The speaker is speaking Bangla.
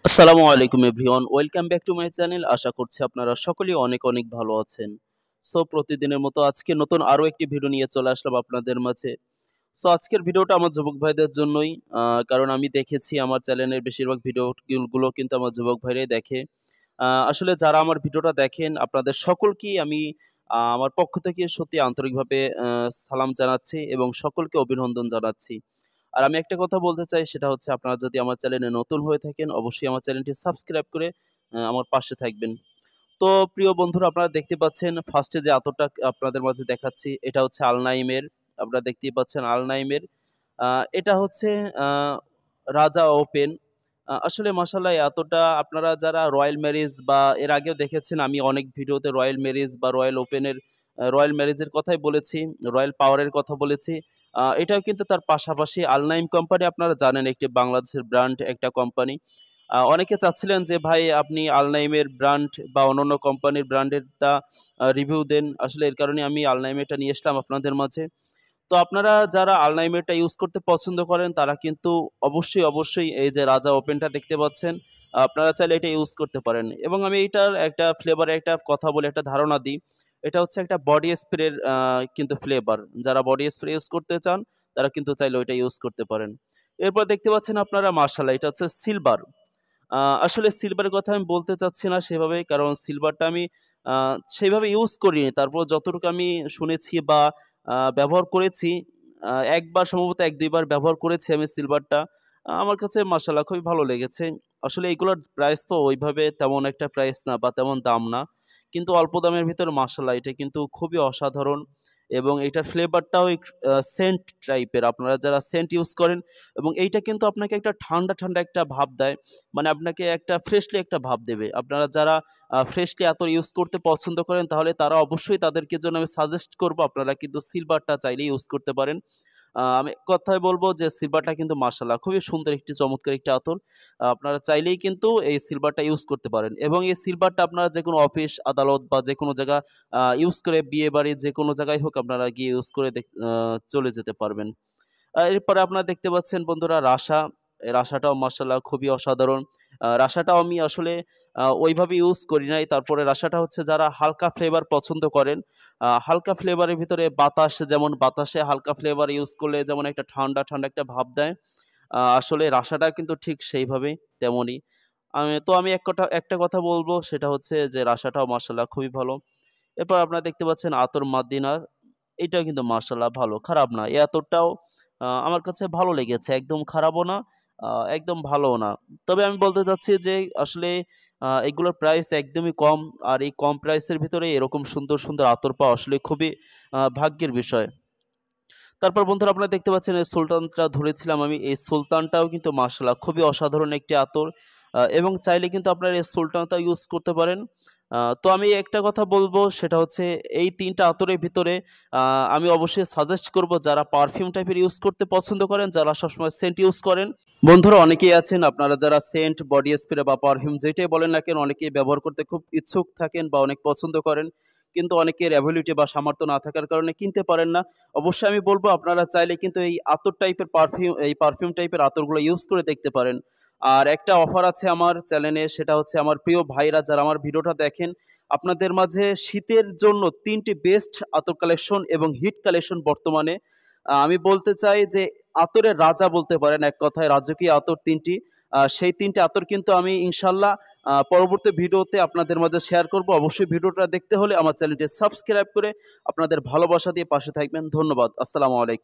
আসসালামু আলাইকুম everyone, welcome back to my channel. আশা করছি আপনারা সকলেই অনেক অনেক ভালো আছেন। সো প্রতিদিনের মতো আজকে নতুন আরো একটি ভিডিও নিয়ে চলে আসলাম আপনাদের মাঝে। সো আজকের ভিডিওটা আমার যুবক ভাইদের জন্যই, কারণ আমি দেখেছি আমার চ্যানেলের বেশিরভাগ ভিডিও গুলো কিন্তু আমার যুবক ভাইরাই দেখে। আসলে যারা আমার ভিডিওটা দেখেন আপনাদের সকলকেই আমি আমার পক্ষ থেকে সত্যি আন্তরিকভাবে সালাম জানাচ্ছি এবং সকলকে অভিনন্দন জানাচ্ছি। আর আমি একটা কথা বলতে চাই, সেটা হচ্ছে আপনারা যদি আমার চ্যানেলে নতুন হয়ে থাকেন অবশ্যই আমার চ্যানেলটি সাবস্ক্রাইব করে আমার পাশে থাকবেন। তো প্রিয় বন্ধুরা, আপনারা দেখতে পাচ্ছেন ফার্স্টে যে আতরটা আপনাদের মাঝে দেখাচ্ছি এটা হচ্ছে আল-নাইমের। আপনারা দেখতেই পাচ্ছেন আল-নাইমের। এটা হচ্ছে আ রাজা ওপেন। আসলে মাশাআল্লাহ এই আতরটা আপনারা যারা রয়্যাল মেরিজ বা এর আগেও দেখেছেন, আমি অনেক ভিডিওতে রয়্যাল মেরিজ বা রয়্যাল ওপেনের রয়্যাল মেরিজের কথাই বলেছি, রয়্যাল পাওয়ারের কথা বলেছি। এটাও কিন্তু তার পাশাপাশি আল-নাইম কোম্পানি, আপনারা জানেন একটি বাংলাদেশের ব্র্যান্ড একটা কোম্পানি। অনেকে চাচ্ছিলেন যে ভাই আপনি আল-নাইমের ব্র্যান্ড বা অন্যান্য কোম্পানির ব্র্যান্ডেরটা রিভিউ দেন। আসলে এর কারণে আমি আল-নাইমেরটা নিয়ে আসলাম আপনাদের মাঝে। তো আপনারা যারা আল-নাইমেরটা ইউজ করতে পছন্দ করেন তারা কিন্তু অবশ্যই এই যে রাজা ওপেনটা দেখতে পাচ্ছেন, আপনারা চাইলে এটা ইউজ করতে পারেন। এবং আমি এইটার একটা ফ্লেভারের একটা কথা বলে একটা ধারণা দিই। এটা হচ্ছে একটা বডি স্প্রের কিন্তু ফ্লেভার। যারা বডি স্প্রে ইউজ করতে চান তারা কিন্তু চাইলে ওইটা ইউজ করতে পারেন। এরপর দেখতে পাচ্ছেন আপনারা মাশাআল্লাহ এটা হচ্ছে সিলভার। আ আসলে সিলভারের কথা আমি বলতে চাচ্ছি না সেভাবে। কারণ সিলভারটা আমি আ সেইভাবে ইউজ করিনি। তারপর যতটুকু আমি শুনেছি বা ব্যবহার করেছি, ১ বার সম্ভবত ১-২ বার ব্যবহার করেছি আমি সিলভারটা। আমার কাছে মাশাআল্লাহ খুবই ভালো লেগেছে। আসলে এগুলোর প্রাইস তো ওইভাবে তেমন একটা প্রাইস না বা তেমন দাম না। কিন্তু অল্প দামের ভিতরে মাশাআল্লাহ এটা কিন্তু খুবই অসাধারণ এবং এটার ফ্লেভারটাও সেন্ট টাইপের। আপনারা যারা সেন্ট ইউজ করেন এবং এইটা কিন্তু আপনাকে একটা ঠান্ডা একটা ভাব দেয়। মানে আপনাকে একটা ফ্রেশলি একটা ভাব দেবে। আপনারা যারা ফ্রেশলি আতর ইউজ করতে পছন্দ করেন তাহলে তারা অবশ্যই তাদেরকে জন্য আমি সাজেস্ট করব আপনারা কিন্তু সিলভারটা চাইলেই ইউজ করতে পারেন। আমি এক কথায় বলব যে সিলভারটা কিন্তু মাশাআল্লাহ খুবই সুন্দর একটি চমৎকার একটি আতর। আপনারা চাইলেই কিন্তু এই সিলভারটা ইউজ করতে পারেন এবং এই সিলভারটা আপনারা যেকোনো অফিস, আদালত বা যেকোনো জায়গা ইউজ করে বিয়েবাড়ি যেকোনো জায়গায় হোক আপনারা গিয়ে ইউজ করে চলে যেতে পারবেন। এরপরে আপনারা দেখতে পাচ্ছেন বন্ধুরা রাসা। এই রাসাটাও মাশাআল্লাহ খুবই অসাধারণ। রাসাটাও আমি আসলে ওইভাবে ইউজ করি নাই। তারপরে রাসাটা হচ্ছে যারা হালকা ফ্লেভার পছন্দ করেন, হালকা ফ্লেভারের ভিতরে বাতাস, যেমন বাতাসে হালকা ফ্লেভার ইউজ করলে যেমন একটা ঠান্ডা একটা ভাব দেয়। আসলে রাসাটা কিন্তু ঠিক সেইভাবেই তেমনই। আমি একটা কথা বলব, সেটা হচ্ছে যে রাসাটাও মাশাআল্লাহ খুবই ভালো। এরপর আপনারা দেখতে পাচ্ছেন আতর মাদিনা। এটাও কিন্তু মাশাআল্লাহ ভালো, খারাপ না। এই আতরটাও আমার কাছে ভালো লেগেছে। একদম খারাপও না, আ একদম ভালোও না। তবে আমি বলতে চাচ্ছি যে আসলে এগুলোর প্রাইস একদমই কম। আর এই কম প্রাইসের ভিতরে এরকম সুন্দর আতর পাওয়া আসলে খুবই ভাগ্যের বিষয়। তারপর বন্ধুরা আপনারা দেখতে পাচ্ছেন এই সুলতানটা ধরেছিলাম আমি। এই সুলতানটাও কিন্তু মাশাআল্লাহ খুবই অসাধারণ একটি আতর। এবং চাইলে কিন্তু আপনারা এই সুলতানটাও ইউজ করতে পারেন। তো আমি একটা কথা বলব, সেটা হচ্ছে এই ৩ টা আতরের ভিতরে আ আমি অবশ্যই সাজেস্ট করব যারা পারফিউম টাইপের ইউজ করতে পছন্দ করেন, যারা সবসময় সেন্ট ইউজ করেন। বন্ধুরা অনেকেই আছেন আপনারা যারা সেন্ট, বডি স্প্রে বা পারফিউম যেটাই বলেন না কেন অনেকেই ব্যবহার করতে খুব ইচ্ছুক থাকেন বা অনেক পছন্দ করেন। কিন্তু অনেকের অ্যাবিলিটি বা সামর্থ্য না থাকার কারণে কিনতে পারেন না। অবশ্যই আমি বলব আপনারা চাইলে কিন্তু এই আতর টাইপের পারফিউম টাইপের আতরগুলো ইউজ করে দেখতে পারেন। আর একটা অফার আছে আমার চ্যানেলে, সেটা হচ্ছে আমার প্রিয় ভাইরা যারা আমার ভিডিওটা দেখেন, আপনাদের মাঝে শীতের জন্য ৩ টি বেস্ট আতর কালেকশন এবং হিট কালেকশন বর্তমানে আমি বলতে চাই যে আতরের রাজা বলতে পারেন এক কথায়, রাজকীয় আতর ৩ টি। সেই ৩ টি আতর কিন্তু আমি ইনশাআল্লাহ পরবর্তী ভিডিওতে আপনাদের মাঝে শেয়ার করব। অবশ্যই ভিডিওটা দেখতে হলে আমার চ্যানেলটি সাবস্ক্রাইব করে আপনাদের ভালোবাসা দিয়ে পাশে থাকবেন। ধন্যবাদ। আসসালামু আলাইকুম।